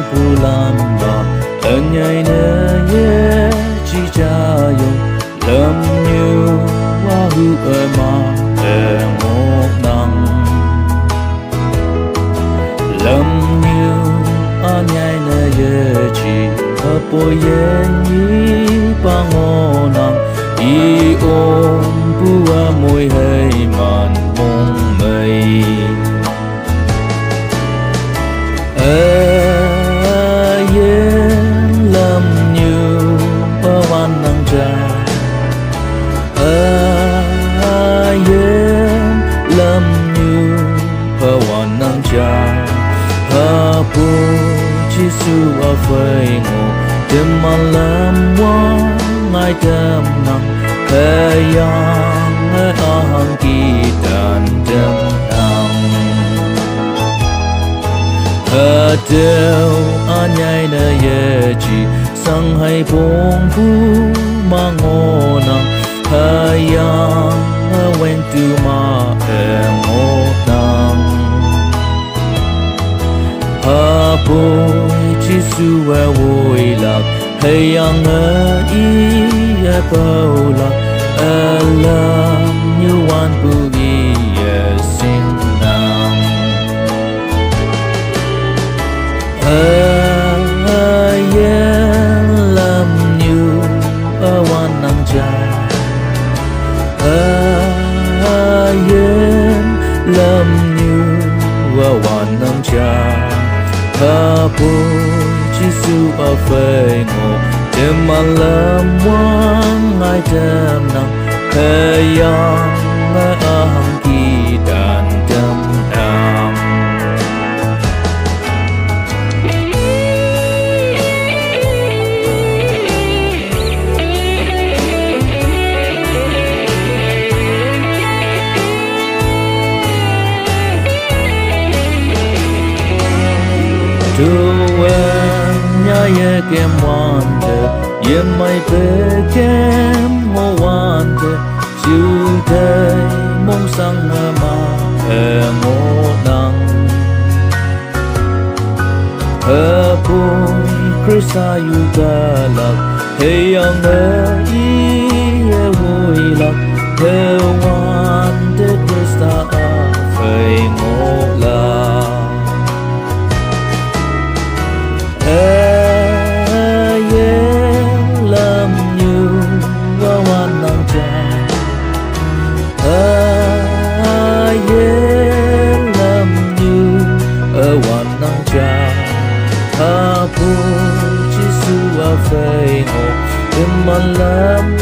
pu lam ba ân nhai nơ ye chi cha yo lâm như wa hu ma ngô nang lâm như ân nhai nơ ye chi po ye ni pa ngô nang i ôm pu môi hơi màn mong mây yên lâm như bao văn năng trà yên lâm như bao văn năng trà hà pu chi su a phơi ngô đêm mà lâm hoa ngày đêm nắng yang ang kitan đêm nắng Adeu anyai na ye chi sang hai bong pu mango nang hayang wen tu ma ngo nang ha po chi su wa woi la hayang i ya po la alam như wan pu i sin nang yên lâm như wan nang cha yên lâm như wan nang cha ha pu chi su a phơi ngô đêm mà lâm quang ai đêm nắng yang ang kỳ đàn đêm nam ye kem wande ye mai pe kem ho wande chu dai mong sang ma ngô nang pu krisa yu ga la he yang ye vui la he wande krista a phai ngô la phơi ngô đêm mà làm